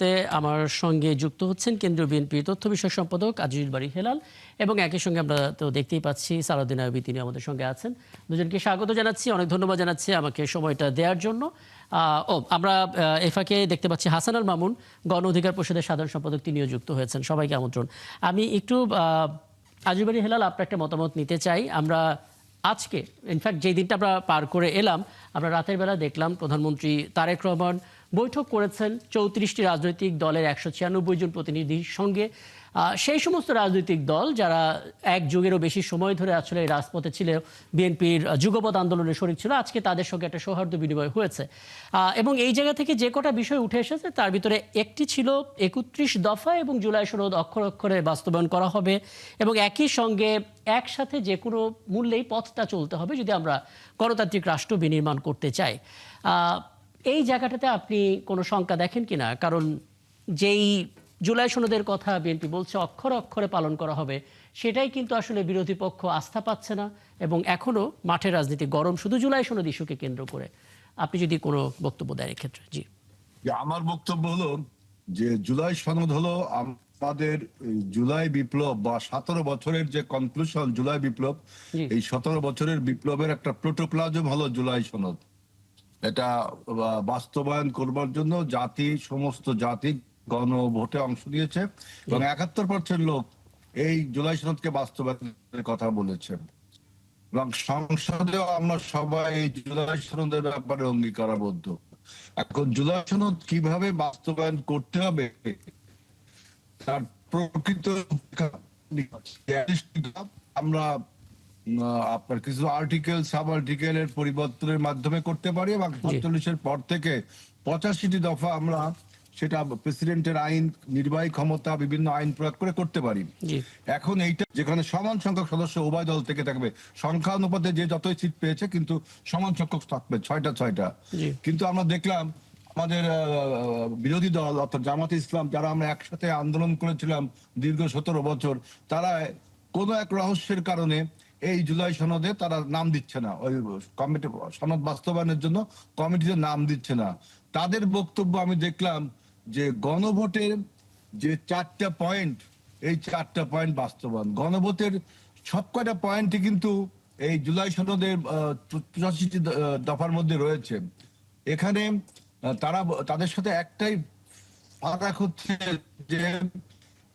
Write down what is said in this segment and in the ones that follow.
তে আমার সঙ্গে যুক্ত হচ্ছেন কেন্দ্রীয় বিএনপির তথ্য বিষয়ক সম্পাদক আজিজুল বারী হেলাল এবং একই সঙ্গে আমরা তো দেখতেই পাচ্ছি সালাউদ্দিন আইয়ুবী, তিনি আমাদের সঙ্গে আছেন। দুজনকে স্বাগত জানাচ্ছি, অনেক ধন্যবাদ জানাচ্ছি আমাকে সময়টা দেওয়ার জন্য। আমরা এফাকে দেখতে পাচ্ছি হাসান আল মামুন, গণ অধিকার পরিষদের সাধারণ সম্পাদক, তিনিও যুক্ত হয়েছেন। সবাইকে আমন্ত্রণ। আমি একটু আজিজুল বারী হেলাল, আপনার একটা মতামত নিতে চাই। আমরা আজকে ইনফ্যাক্ট যে দিনটা আমরা পার করে এলাম, আমরা রাতের বেলা দেখলাম প্রধানমন্ত্রী তারেক রহমান বৈঠক করেছেন 34টি রাজনৈতিক দলের 196 জন প্রতিনিধির সঙ্গে। সেই সমস্ত রাজনৈতিক দল যারা এক যুগেরও বেশি সময় ধরে আসলে রাজপথে ছিল, বিএনপির যুগপৎ আন্দোলনে শরিক ছিল, আজকে তাদের সঙ্গে একটা সৌহার্দ্য বিনিময় হয়েছে। এবং এই জায়গা থেকে যে কটা বিষয় উঠে এসেছে তার ভিতরে একটি ছিল 31 দফা এবং জুলাই সনদ অক্ষরে অক্ষরে বাস্তবায়ন করা হবে এবং একই সঙ্গে একসাথে যে কোনো মূল্যেই পথটা চলতে হবে যদি আমরা গণতান্ত্রিক রাষ্ট্র বিনির্মাণ করতে চাই। এই জায়গাটাতে আপনি কোনো শঙ্কা দেখেন কিনা? কারণ যেই জুলাই সনদের কথা বিএনপি বলছে অক্ষরে অক্ষরে পালন করা হবে, সেটাই কিন্তু আসলে বিরোধী পক্ষ আস্থা পাচ্ছে না এবং এখনো মাঠের রাজনীতি গরম শুধু জুলাই সনদ ইস্যুকে কেন্দ্র করে। আপনি যদি কোনো বক্তব্য দেন এক্ষেত্রে। জি, আমার বক্তব্য হলো যে জুলাই সনদ হলো আমাদের জুলাই বিপ্লব বা 17 বছরের যে কনক্লুশন জুলাই বিপ্লব, এই 17 বছরের বিপ্লবের একটা প্রোটোপ্লাজম হলো জুলাই সনদ। এটা বাস্তবায়ন করবার জন্য সমস্ত জাতি গণভোটে অংশ নিয়েছে এবং 71% লোক এই জুলাই সনদকে বাস্তবায়নের কথা বলেছেন এবং সংসদেও আমরা সবাই এই জুলাই সনদের ব্যাপারে অঙ্গীকারাবদ্ধ। এখন জুলাই সনদ কিভাবে বাস্তবায়ন করতে হবে তার প্রকৃত আমরা আপনার কিছু আর্টিকেল সাব আর্টিকেলের পরিবর্তনের মাধ্যমে করতে পারি এবং 47-এর পর থেকে 85টি দফা আমরা সেটা প্রেসিডেন্টের আইন, নির্বাহী ক্ষমতা, বিভিন্ন আইন প্রয়োগ করে করতে পারি। এখন এইটা যেখানে সমান সংখ্যক সদস্য উভয় দল থেকে থাকবে, সংখ্যা অনুপাতে যে যতই সিট পেয়েছে কিন্তু সমান সংখ্যক থাকবে, 6টা। কিন্তু আমরা দেখলাম আমাদের বিরোধী দল অর্থাৎ জামাতে ইসলাম, যারা আমরা একসাথে আন্দোলন করেছিলাম দীর্ঘ 17 বছর, তারা কোনো এক রহস্যের কারণে এই জুলাই সনদে তারা নাম দিচ্ছে না, ওই কমিটি সনদ বাস্তবায়নের জন্য কমিটিতে নাম দিচ্ছে না। তাদের বক্তব্য আমি দেখলাম যে গণভোটের যে 4টা পয়েন্ট, এই 4টা পয়েন্ট বাস্তবায়ন, গণভোটের সবকটা পয়েন্টই কিন্তু এই জুলাই সনদের 85টি দফার মধ্যে রয়েছে। এখানে তারা তাদের সাথে একটাই ফারাক হচ্ছে যে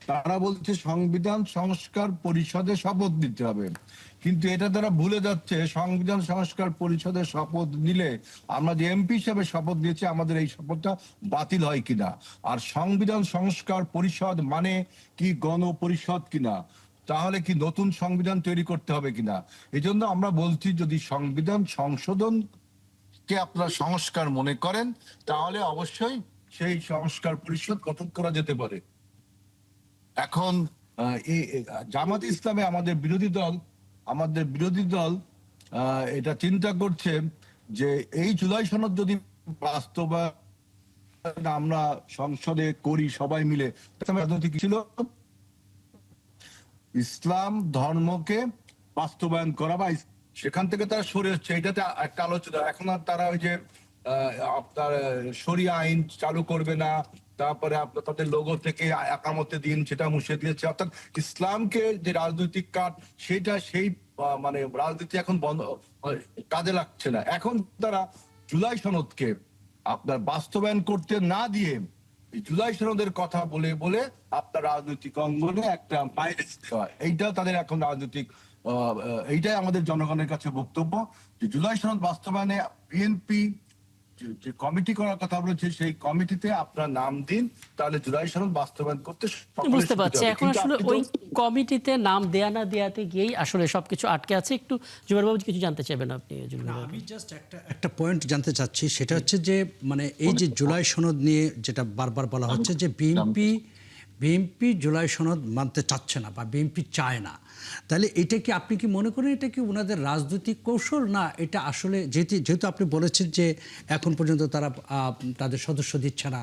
তারা বলছে সংবিধান সংস্কার পরিষদে শপথ নিতে হবে, কিন্তু এটা তারা ভুলে যাচ্ছে সংবিধান সংস্কার পরিষদের শপথ নিলে আমরা যে এমপি হিসাবে শপথ দিয়েছি আমাদের এই শপথটা বাতিল হয় কিনা, আর সংবিধান সংস্কার পরিষদ মানে কি গণপরিষদ কিনা, তাহলে কি নতুন সংবিধান তৈরি করতে হবে কিনা। এই জন্য আমরা বলছি যদি সংবিধান সংশোধন কে আপনারা সংস্কার মনে করেন তাহলে অবশ্যই সেই সংস্কার পরিষদ গঠন করা যেতে পারে। এখন জামাত ইসলামে আমাদের বিরোধী দল এটা চিন্তা করছে যে এই জুলাই সনদ যদি বাস্তবায়ন আমরা সংসদে করি সবাই মিলে, রাজনৈতিক ছিল ইসলাম ধর্মকে বাস্তবায়ন করা বা সেখান থেকে তারা সরে হচ্ছে, এটাতে একটা আলোচনা। এখন আর তারা ওই যে আপনার শরিয়া আইন চালু করবে না, তারপরে আপনার তাদের লোগো থেকে একামতে দিন সেটা মুছে দিয়েছে, অর্থাৎ ইসলামকে যে রাজনৈতিক কার্ড সেটা সেই মানে রাজনীতি এখন বন্ধ, কাজে লাগছে না। এখন তারা জুলাই সনদকে আপনার বাস্তবায়ন করতে না দিয়ে জুলাই সনদের কথা বলে বলে আপনার রাজনৈতিক অঙ্গনে একটা মাইলেজ দেওয়া, এইটা তাদের এখন রাজনৈতিক এইটাই আমাদের জনগণের কাছে বক্তব্য যে জুলাই সনদ বাস্তবায়নে বিএনপি যে কমিটি করার কথা বলেছে সেই কমিটিতে আপনার নাম দিন, তাহলে জুলাই সনদ বাস্তবায়ন করতে বুঝতে পারছি। এখন আসলে ওই কমিটিতে নাম দেয়া না দেয়াতে গিয়েই আসলে সবকিছু আটকে আছে। একটু জুবাইর বাবু কিছু জানতে চাইবেন আপনি? আমি জাস্ট একটা পয়েন্ট জানতে চাচ্ছি, সেটা হচ্ছে যে মানে এই যে জুলাই সনদ নিয়ে যেটা বারবার বলা হচ্ছে যে বিএনপি জুলাই সনদ মানতে চাচ্ছে না বা বিএনপি চায় না, তাহলে এটা কি আপনি কি মনে করেন এটা কি ওনাদের রাজনৈতিক কৌশল, না এটা আসলে যেহেতু আপনি বলেছেন যে এখন পর্যন্ত তারা তাদের সদস্য দিচ্ছে না,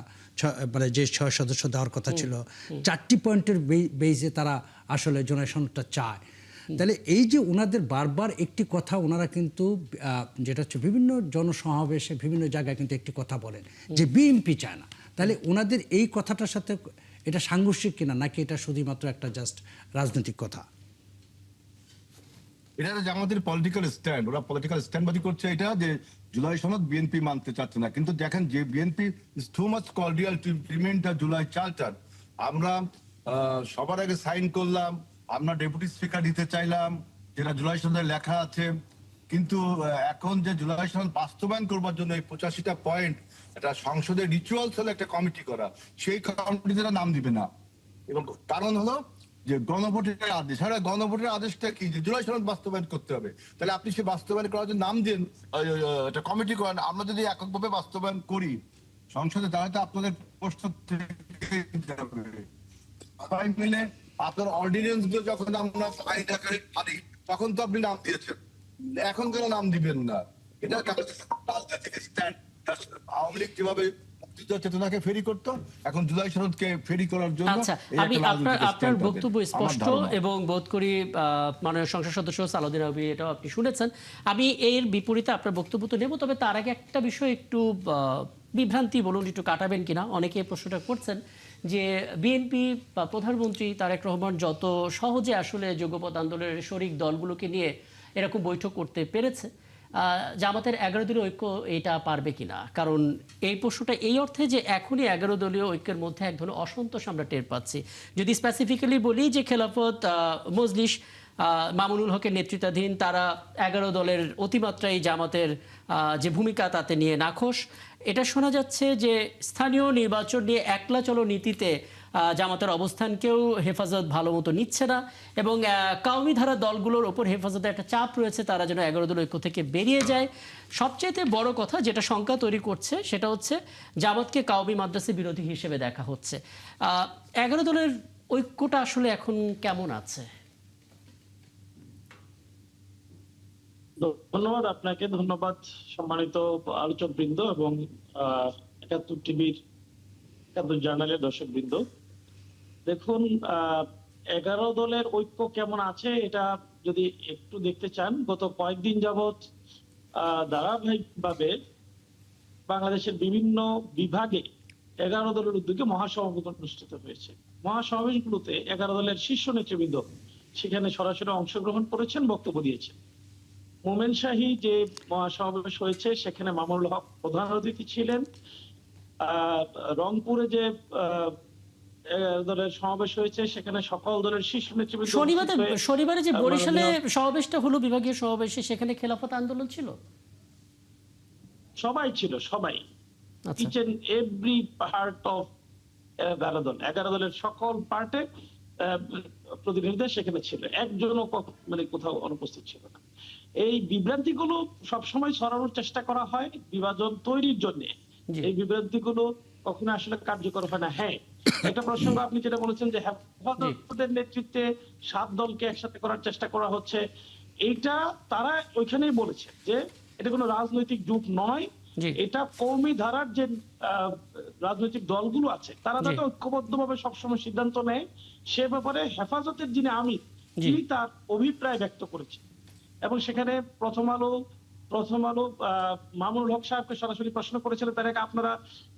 মানে যে 6 সদস্য দেওয়ার কথা ছিল, 4টি পয়েন্টের বেইজে তারা আসলে জুলাই সনদটা চায়, তাহলে এই যে ওনাদের বারবার একটি কথা ওনারা কিন্তু যেটা হচ্ছে বিভিন্ন জনসমাবেশে বিভিন্ন জায়গায় কিন্তু একটি কথা বলেন যে বিএনপি চায় না, তাহলে ওনাদের এই কথাটার সাথে এটা সাংঘর্ষিক কিনা, নাকি এটা শুধুমাত্র একটা জাস্ট রাজনৈতিক কথা? এটা যে আমাদের পলিটিক্যাল স্ট্যান্ড, ওরা পলিটিক্যাল স্ট্যান্ডবাজি করছে এটা যে জুলাই সনদ বিএনপি মানতে চাচ্ছে না, কিন্তু দেখেন যে BNP is too much cordial to implement the July charter. আমরা সবার আগে সাইন করলাম, আমরা ডেপুটি স্পিকার দিতে চাইলাম যেটা জুলাই সনদে লেখা আছে, কিন্তু এখন যে জুলাই সনদ বাস্তবায়ন করবার জন্য এই 85টা পয়েন্ট এটা সংসদে রিচুয়ালস হলো একটা কমিটি করা, সেই কমিটিতে নাম দিবে না। এবং কারণ হলো যে গণভোটের আদেশ, হ্যাঁ গণভোটের আদেশটা কি, যে জুলাই সনদ বাস্তবায়ন করতে হবে, তাহলে আপনি সে বাস্তবায়ন করার জন্য নাম দিন, একটা কমিটি করেন। আমরা যদি এককভাবে বাস্তবায়ন করি সংসদে, তাহলে তো আপনাদের প্রশ্ন থেকে যাবে। সবাই মিলে আপনার অর্ডিনেন্স গুলো যখন আমরা আইন আকারে আনি তখন তো আপনি নাম দিয়েছেন, এখন কেন নাম দিবেন না? এটা আওয়ামী লীগ যেভাবে চেতনাকে ফেরি করতো, এখন জুলাই সনদকে ফেরি করার জন্য। আচ্ছা, আমি আপনার বক্তব্য স্পষ্ট এবং বোধ করি মাননীয় সংসদ সদস্য সালাউদ্দিন আইয়ুবী এটাও আপনি শুনেছেন। আমি এর বিপরীতে আপনার বক্তব্য তো নেব, তবে তার আগে একটা বিষয় একটু বিভ্রান্তি বলুন, একটু কাটাবেন কিনা, অনেকে প্রশ্নটা করছেন যে বিএনপি বা প্রধানমন্ত্রী তারেক রহমান যত সহজে আসলে যুগপৎ আন্দোলনের শরিক দলগুলোকে নিয়ে এরকম বৈঠক করতে পেরেছে, জামাতের 11 দলীয় ঐক্য এটা পারবে কিনা? কারণ এই প্রশ্নটা এই অর্থে যে এখনই 11 দলীয় ঐক্যের মধ্যে এক ধরনের অসন্তোষ আমরা টের পাচ্ছি। যদি স্পেসিফিক্যালি বলি যে খেলাফত মজলিস মামুনুল হকের নেতৃত্বাধীন তারা 11 দলের অতিমাত্রায় জামাতের যে ভূমিকা তাতে নিয়ে নাখোশ। এটা শোনা যাচ্ছে যে স্থানীয় নির্বাচন নিয়ে একলা চলো নীতিতে জামাতের অবস্থানকেও হেফাজত ভালো মতো নিচ্ছে না, এবং কাউমি ধারা দলগুলোর ওপর হেফাজতের একটা চাপ রয়েছে তারা যেন 11 দল ঐক্য থেকে বেরিয়ে যায়। সবচেয়ে বড় কথা যেটা শঙ্কা তৈরি করছে সেটা হচ্ছে জামাতকে কাউমি মাদ্রাসা বিরোধী হিসেবে দেখা হচ্ছে। 11 দলের ঐক্যটা আসলে এখন কেমন আছে? ধন্যবাদ আপনাকে, ধন্যবাদ সম্মানিত আলোচক বৃন্দ এবং 71 টিভির 71 জার্নালের দর্শক বৃন্দ। দেখুন, 11 দলের ঐক্য কেমন আছে এটা যদি একটু দেখতে চান, গত কয়েকদিন যাবৎ ধারাবাহিকভাবে বাংলাদেশের বিভিন্ন বিভাগে 11 দলের উদ্যোগে মহাসমাবেশ অনুষ্ঠিত হয়েছে। মহাসমাবেশগুলোতে 11 দলের শীর্ষ নেতৃবৃন্দ সেখানে সরাসরি অংশগ্রহণ করেছেন, বক্তব্য দিয়েছেন। মোমেন শাহী যে মহাসমাবেশ হয়েছে সেখানে মামুনুল হক প্রধান অতিথি ছিলেন। রংপুরে যে দলের সমাবেশ হয়েছে সেখানে সকল দলের শীর্ষ নেতৃবৃন্দ। শনিবারে যে বরিশালে সমাবেশটা হলো, বিভাগীয় সমাবেশে, সেখানে খেলাফত আন্দোলন ছিল, সবাই ছিল, সবাই, each and every part of 11 দল, 11 দলের সকল পার্টে প্রতিনিধিরা সেখানে ছিল, একজনও মানে কোথাও অনুপস্থিত ছিল না। এই বিভ্রান্তিগুলো সবসময় ছড়ানোর চেষ্টা করা হয় বিভাজন তৈরির জন্য, এই বিভ্রান্তিগুলো কখনো আসলে কার্যকর হয় না। হ্যাঁ, একটা প্রসঙ্গ আপনি যেটা বলেছেন যে হেফাজতের নেতৃত্বে 7 দলকে একসাথে করার চেষ্টা করা হচ্ছে, এইটা তারা ওইখানেই বলেছে যে এটা কোনো রাজনৈতিক জোট নয়, এটা কওমি ধারার যে রাজনৈতিক দলগুলো আছে তারা যাতে ঐক্যবদ্ধভাবে সবসময় সিদ্ধান্ত নেয় সে ব্যাপারে হেফাজতের যিনি আমির তিনি তার অভিপ্রায় ব্যক্ত করেছেন। এবং সেখানে প্রথম আলো মামুনুল হক সাহেবকে সরাসরি প্রশ্ন করেছিলেন, তারা আপনারা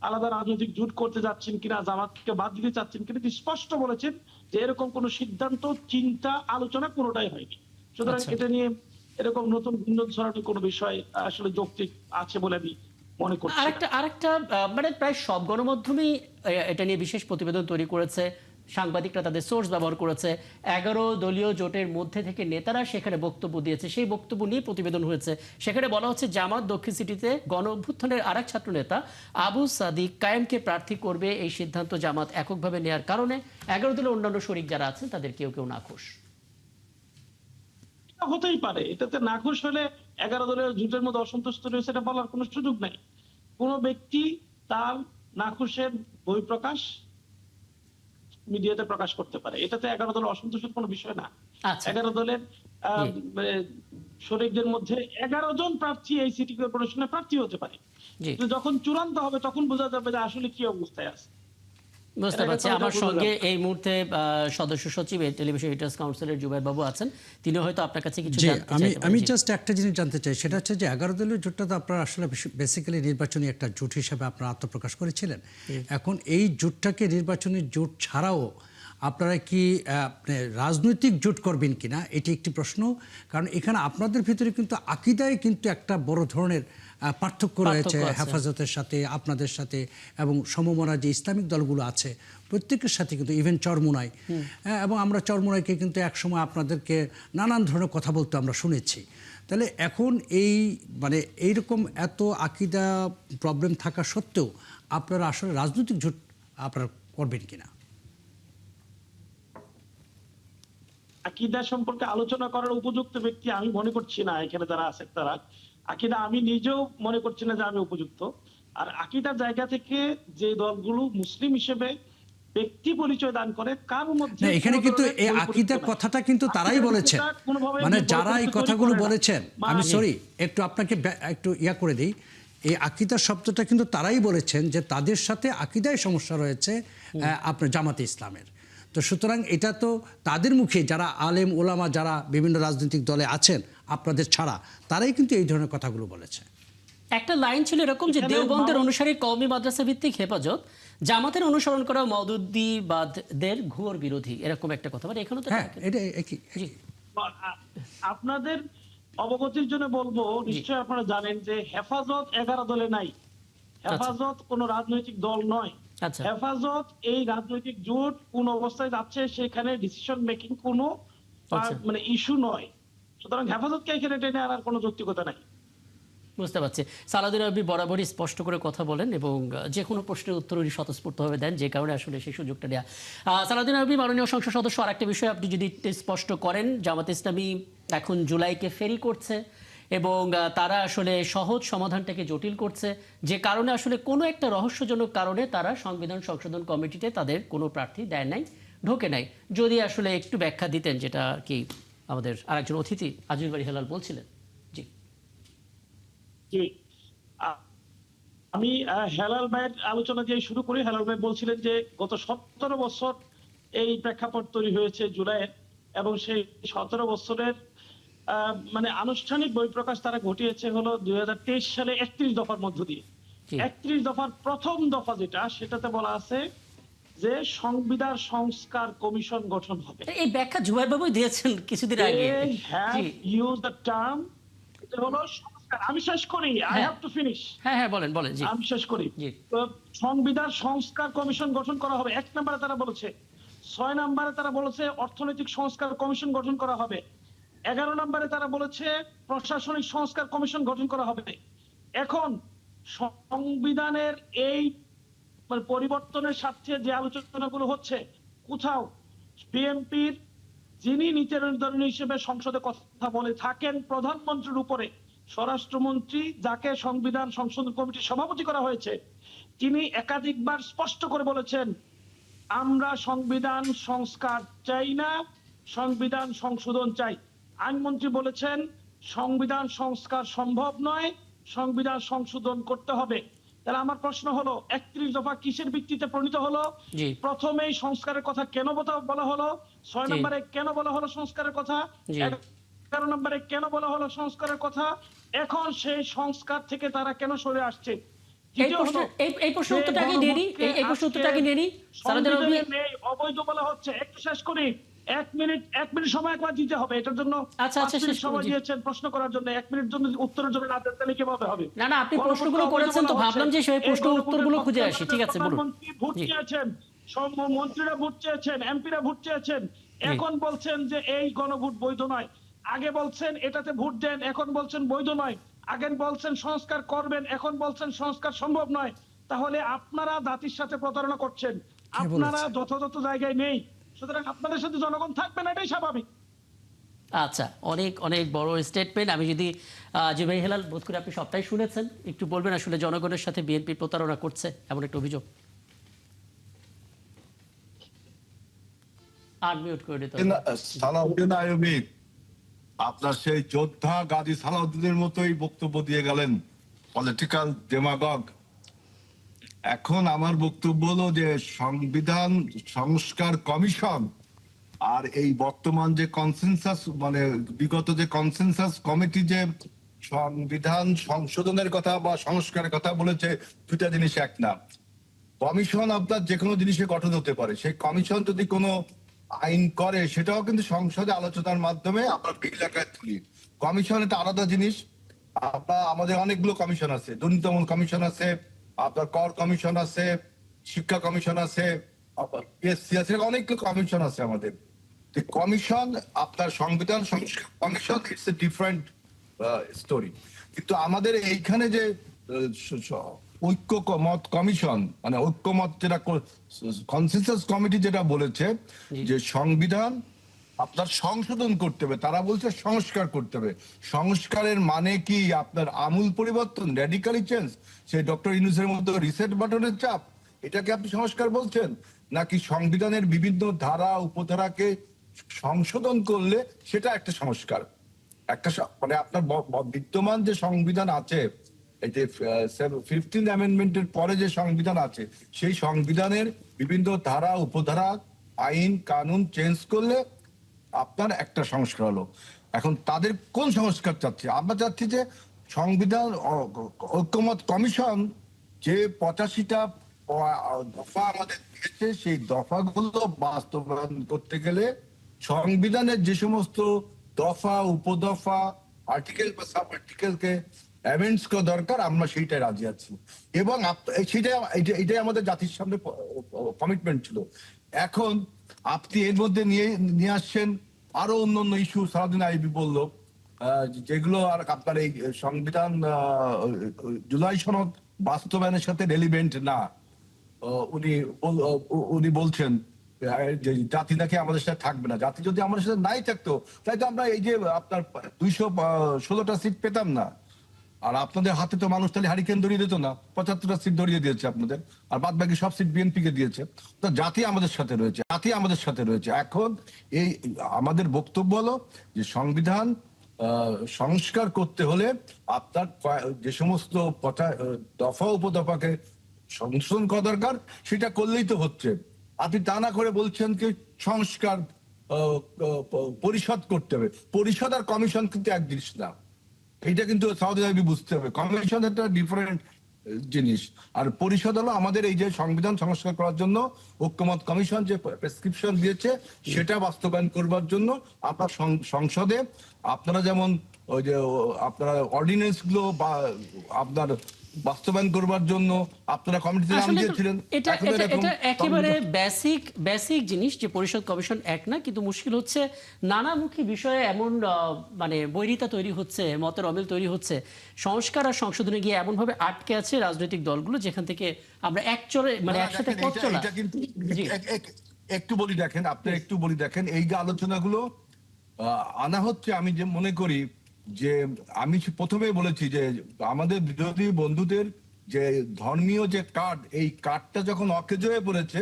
আলাদা রাজনৈতিক জোট করতে যাচ্ছেন কিনা, জামাতকে বাদ দিতে চাচ্ছেন কিনা, স্পষ্ট বলেছেন যে এরকম কোন সিদ্ধান্ত, চিন্তা, আলোচনা কোনোটাই হয়নি। সুতরাং এটা নিয়ে এরকম নতুন গুঞ্জন ছড়ানোর কোনো বিষয় আসলে যৌক্তিক আছে বলে আমি মনে করছি। আরেকটা মানে প্রায় সব গণমাধ্যমেই এটা নিয়ে বিশেষ প্রতিবেদন তৈরি করেছে, সাংবাদিকরা তাদের সোর্স ব্যবহার করেছে, 11 দলীয় জোটের মধ্যে থেকে নেতারা সেখানে বক্তব্য দিয়েছে, সেই বক্তব্য নিয়ে প্রতিবেদন হয়েছে। সেখানে বলা হচ্ছে জামাত দক্ষিণ সিটিতে গণ অভ্যুত্থানের আরেক ছাত্র নেতা আবু সাদিক কায়েমকে প্রার্থী করবে, এই সিদ্ধান্ত জামাত এককভাবে নেওয়ার কারণে 11 দলের অন্যান্য শরিক যারা আছেন তাদের কেউ কেউ নাখোশ। হতেই পারে, এটাতে নাখোশ হলে 11 দলের জোটের মধ্যে অসন্তুষ্ট রয়েছে এটা বলার কোনো সুযোগ নাই। কোন ব্যক্তি তার নাখোশের বহিঃপ্রকাশ মিডিয়াতে প্রকাশ করতে পারে, এটাতে 11 দলের অসন্তোষের কোনো বিষয় না। 11 দলের শরিকদের মধ্যে 11 জন প্রার্থী এই সিটি কর্পোরেশনে প্রার্থী হতে পারে, যখন চূড়ান্ত হবে তখন বোঝা যাবে যে আসলে কি অবস্থায় আছে। বুঝতে এর আগে পারছি। তো আমার এটা সঙ্গে বললাম। এই মুহূর্তে সদস্য সচিব টেলিভিশন এডিটর্স কাউন্সিলের জুবাইর বাবু আছেন, তিনি হয়তো আপনার কাছে কিছু জি, জানতে আমি চাইতে পারেন। আমি জি। জাস্ট একটা জিনিস জানতে চাই, সেটা হচ্ছে যে 11 দলীয় জোটটা তো আপনারা আসলে বেসিক্যালি নির্বাচনী একটা জোট হিসেবে আপনারা আত্মপ্রকাশ করেছিলেন। এখন এই জোটটাকে নির্বাচনী জোট ছাড়াও আপনারা কি রাজনৈতিক জোট করবেন কিনা, এটি একটি প্রশ্ন। কারণ এখানে আপনাদের ভিতরে কিন্তু আকীদায় কিন্তু একটা বড় ধরনের পার্থক্য রয়েছে, আছে। হেফাজতের সাথে, আপনাদের সাথে, এবং সমমনা যে ইসলামিক দলগুলো আছে প্রত্যেকের সাথে কিন্তু, ইভেন চরমুনাই, এবং আমরা চরমুনাইকে কিন্তু একসময় আপনাদেরকে নানান ধরনের কথা বলতে আমরা শুনেছি। তাহলে এখন এই মানে এইরকম এত আকীদা প্রবলেম থাকা সত্ত্বেও আপনারা আসলে রাজনৈতিক জোট আপনারা করবেন কিনা? আকীদা সম্পর্কে আলোচনা করার উপযুক্ত ব্যক্তি আমি মনে করছি না এখানে যারা আছে তারা। আকীদা আমি নিজেও মনে করছি না যে আমি উপযুক্ত। আর আকীদার জায়গা থেকে যে দলগুলো মুসলিম হিসেবে ব্যক্তি পরিচয় দান করে, কার মধ্যে না, এখানে কোনো কিন্তু ধরনের এই বৈপরীত্য আকীদার নাই। কথাটা কিন্তু তারাই আকীদার বলেছেন, বিষয়টা কোনোভাবে মানে বৈপরীত্য যারা এই তৈরি কথাগুলো করে না। বলেছেন, আমি সরি একটু আপনাকে একটু করে দিই, এই আকীদা শব্দটা কিন্তু তারাই বলেছেন যে তাদের সাথে আকীদায় সমস্যা রয়েছে আপনার জামাতে ইসলামের। তো সুতরাং এটা তো তাদের মুখে, যারা আলেম ওলামা যারা বিভিন্ন রাজনৈতিক দলে আছেন আপনাদের ছাড়া, তারাই কিন্তু এই ধরনের কথাগুলো বলেছে। একটা লাইন ছিল এরকম যে এখানে দেওবন্দের অনুসারী কওমি মাদ্রাসা ভিত্তিক হেফাজত, জামাতের অনুসরণ করা মওদুদিবাদদের ঘুর বিরোধী, এরকম একটা কথা। মানে এখানে তো হ্যাঁ, এটা একই। জি। আপনাদের অবগতির জন্য বলবো, নিশ্চয়ই আপনারা জানেন যে হেফাজত 11 দলে নাই। হেফাজত কোন রাজনৈতিক দল নয়। আচ্ছা। হেফাজত এই রাজনৈতিক জোট কোন অবস্থায় যাচ্ছে সেখানে ডিসিশন মেকিং কোনো আচ্ছা। মানে ইস্যু নয়। সুতরাং হেফাজতকে এখানে টেনে আনার কোনো যৌক্তিকতা নাই। বুঝতে পারছি। সালাউদ্দিন আইয়ুবী বরাবরই স্পষ্ট করে কথা বলেন এবং যে কোনো প্রশ্নের উত্তর উনি স্বতঃস্ফূর্তভাবে দেন, যে কারণে আসলে সেই সুযোগটা দেওয়া। সালাউদ্দিন আইয়ুবী, মাননীয় সংসদ সদস্য, আরেকটা বিষয় আপনি যদি একটু স্পষ্ট করেন, জামাত ইসলামী এখন জুলাইকে ফেরি করছে এবং তারা আসলে সহজ সমাধানটাকে জটিল করছে, যে কারণে আসলে কোনো একটা রহস্যজনক কারণে তারা সংবিধান সংশোধন কমিটিতে তাদের কোনো প্রার্থী দেয় নাই, ঢোকে নাই। যদি আসলে একটু ব্যাখ্যা দিতেন, যেটা কি আমাদের আরেকজন অতিথি আজিজুল বারী হেলাল বলছিলেন। জি। জি, আমি হেলাল ভাইয়ের আলোচনা দিয়ে শুরু করি। হেলাল ভাই বলছিলেন যে গত 17 বছর এই প্রেক্ষাপট তৈরি হয়েছে জুলাইয়ের, এবং সেই 17 বছরের মানে আনুষ্ঠানিক বহিঃপ্রকাশ তারা ঘটিয়েছে হলো 2023 সালে 31 দফার মধ্য দিয়ে। 31 দফার প্রথম দফা যেটা, সেটাতে বলা আছে যে সংবিধান সংস্কার কমিশন গঠন হবে। এই ব্যাখ্যা জুবাইর বাবুই দিয়েছেন কিছুদিন আগে। They have G. used the term, এটা হলো সংস্কার। আমি শেষ করি, I have to finish. হ্যাঁ, বলেন বলেন। জি। আমি শেষ করি। জি। তো সংবিধান সংস্কার কমিশন গঠন করা হবে, 1 নম্বরে তারা বলেছে। 6 নম্বরে তারা বলেছে অর্থনৈতিক সংস্কার কমিশন গঠন করা হবে। 11 নম্বরে তারা বলেছে প্রশাসনিক সংস্কার কমিশন গঠন করা হবে। এখন সংবিধানের এই মানে পরিবর্তনের স্বার্থে যে আলোচনাগুলো হচ্ছে, কোথাও বিএনপির যিনি নীতি নির্ধারণী হিসেবে সংসদে কথা বলে থাকেন প্রধানমন্ত্রীর উপরে, স্বরাষ্ট্রমন্ত্রী যাকে সংবিধান সংশোধন কমিটির সভাপতি করা হয়েছে, তিনি একাধিকবার স্পষ্ট করে বলেছেন আমরা সংবিধান সংস্কার চাই না, সংবিধান সংশোধন চাই। আইনমন্ত্রী বলেছেন সংবিধান সংস্কার সম্ভব নয়, সংবিধান সংশোধন করতে হবে। তাহলে আমার প্রশ্ন হলো 31 দফা কিসের ভিত্তিতে প্রণীত হলো? প্রথমেই সংস্কারের কথা কেন বলা হলো? 6 নম্বরে কেন বলা হলো সংস্কারের কথা? 11 নম্বরে কেন বলা হলো সংস্কারের কথা? এখন সেই সংস্কার থেকে তারা কেন সরে আসছে? এই প্রশ্ন উত্তরটা আগে নিয়ে নিই। এই প্রশ্ন উত্তরটা আগে নিয়ে নিই। অবৈধ বলা হচ্ছে, একটু শেষ করি। 1 মিনিট সময় একবার দিতে হবে এটার জন্য। আচ্ছা, শেষ সময় দিয়েছেন প্রশ্ন করার জন্য, 1 মিনিট জন্য উত্তরের জন্য না দিলে কিভাবে হবে? না, আপনি প্রশ্নগুলো করেছেন তো ভাবলাম যে সেই প্রশ্ন উত্তরগুলো খুঁজে আসি। ঠিক আছে, বলুন। প্রধানমন্ত্রী ভোট চেয়েছেন, মন্ত্রীরা ভোট চেয়েছেন, এমপিরা ভোট চেয়েছেন, এখন বলছেন যে এই গণভোট বৈধ নয়। আগে বলছেন এটাতে ভোট দেন, এখন বলছেন বৈধ নয়। আগে বলছেন সংস্কার করবেন, এখন বলছেন সংস্কার সম্ভব নয়। তাহলে আপনারা জাতির সাথে প্রতারণা করছেন, আপনারা যথাযথ জায়গায় নেই। সুতরাং আপনাদের সাথে জনগণ থাকবে না, এটাই স্বাভাবিক। আচ্ছা, অনেক বড় স্টেটমেন্ট। আমি যদি জুবাইর হেলাল, বোধ করি আপনি সবটাই শুনেছেন, একটু বলবেন আসলে জনগণের সাথে বিএনপি প্রতারণা করছে এমন একটা অভিযোগ। আনমিউট করে দিতে হবে। সালাউদ্দিন আইয়ুবী আপনার সেই যোদ্ধা গাজী সালাউদ্দিনের মতোই বক্তব্য দিয়ে গেলেন, পলিটিক্যাল ডেমাগগ। এখন আমার বক্তব্য হলো যে সংবিধান সংস্কার কমিশন আর এই বর্তমান যে কনসেনসাস মানে বিগত যে কনসেনসাস কমিটি যে সংবিধান সংশোধনের কথা বা সংস্কারের কথা বলেছে, দুটা জিনিস এক না। কমিশন আপনার যে কোনো জিনিসে গঠন হতে পারে, সেই কমিশন যদি কোনো আইন করে সেটাও কিন্তু সংসদে আলোচনার মাধ্যমে আমরা বিল আকারে তুলি। কমিশন এটা আলাদা জিনিস। আপনার আমাদের অনেকগুলো কমিশন আছে, দুর্নীতি দমন কমিশন আছে, আপনার কর কমিশন আছে, শিক্ষা কমিশন আছে, পিএসসি আছে, অনেকগুলো কমিশন আছে আমাদের। কমিশন আপনার সংবিধান সংস্কার commission it's a different story. কিন্তু আমাদের এইখানে যে ঐক্যমত কমিশন মানে ঐক্যমত যেটা কনসেনসাস কমিটি যেটা বলেছে যে সংবিধান আপনার সংশোধন করতে হবে, তারা বলছে সংস্কার করতে হবে। সংস্কারের মানে কি আপনার আমূল পরিবর্তন, র্যাডিক্যালি চেঞ্জ, সেই ডক্টর ইউনূসের মধ্যে রিসেট বাটনের চাপ, এটাকে আপনি সংস্কার বলছেন? নাকি সংবিধানের বিভিন্ন ধারা উপধারাকে সংশোধন করলে সেটা একটা সংস্কার? একটা মানে আপনার বিদ্যমান যে সংবিধান আছে, এই যে 15th অ্যামেন্ডমেন্টের পরে যে সংবিধান আছে, সেই সংবিধানের বিভিন্ন ধারা উপধারা আইন কানুন চেঞ্জ করলে আপনার একটা সংস্কার হলো। এখন তাদের কোন সংস্কার চাচ্ছে? আমরা চাচ্ছি যে সংবিধান ঐক্যমত কমিশন যে 85টা দফা আমাদের দিয়েছে, সেই দফাগুলো বাস্তবায়ন করতে গেলে সংবিধানের যে সমস্ত দফা উপদফা আর্টিকেল বা সাব আর্টিকেলকে অ্যামেন্ডস করা দরকার, আমরা সেইটাই রাজি আছি। এবং এটাই আমাদের জাতির সামনে কমিটমেন্ট ছিল। এখন আপনি এর মধ্যে নিয়ে আসছেন আরো অন্যান্য ইস্যু, সারাদিন আইবি বললো, যেগুলো আর আপনার এই সংবিধান জুলাই সনদ বাস্তবায়নের সাথে রেলিভেন্ট না। উনি বলছেন যে জাতি নাকি আমাদের সাথে থাকবে না। জাতি যদি আমাদের সাথে নাই থাকতো তাই তো আমরা এই যে আপনার 216টা সিট পেতাম না। আর আপনাদের হাতে তো মানুষ তাহলে হারিকেন ধরিয়ে দিত না, 75টা সিট ধরিয়ে দিয়েছে আপনাদের, আর বাদ বাকি সব সিট বিএনপি কে দিয়েছে। তো জাতি আমাদের সাথে রয়েছে, জাতি আমাদের সাথে রয়েছে। এখন এই আমাদের বক্তব্য হলো যে সংবিধান সংস্কার করতে হলে আপনার যে সমস্ত দফা উপদফাকে সংশোধন করা দরকার সেটা করলেই তো হচ্ছে। আপনি তা না করে বলছেন কি সংস্কার পরিষদ করতে হবে। পরিষদ আর কমিশন কিন্তু এক জিনিস না, এটা কিন্তু সাউদি আরবি বুঝতে হবে। কমিশন একটা ডিফারেন্ট জিনিস, আর পরিষদ হলো আমাদের এই যে সংবিধান সংস্কার করার জন্য ঐক্যমত কমিশন যে প্রেসক্রিপশন দিয়েছে সেটা বাস্তবায়ন করবার জন্য আপনার সংসদে আপনারা যেমন ওই যে আপনারা অর্ডিন্যান্স গুলো বা আপনার বাস্তবায়ন করবার জন্য আপনারা কমিটিতে নাম দিয়েছিলেন। এটা একেবারে বেসিক জিনিস যে পরিষদ কমিশন এক না, কিন্তু মুশকিল হচ্ছে নানামুখী বিষয়ে এমন মানে বৈরিতা তৈরি হচ্ছে, মতের অমিল তৈরি হচ্ছে, সংস্কার আর সংশোধনে গিয়ে এমন ভাবে আটকে আছে রাজনৈতিক দলগুলো যেখান থেকে আমরা একসাথে পথ চলা। একটু বলি দেখেন, আপনি একটু বলি দেখেন, এই যে আলোচনাগুলো আনা হচ্ছে, আমি যে মনে করি যে আমি প্রথমেই বলেছি যে আমাদের বিরোধী বন্ধুদের যে ধর্মীয় যে কার্ড, এই কার্ডটা যখন অকেজ হয়ে পড়েছে,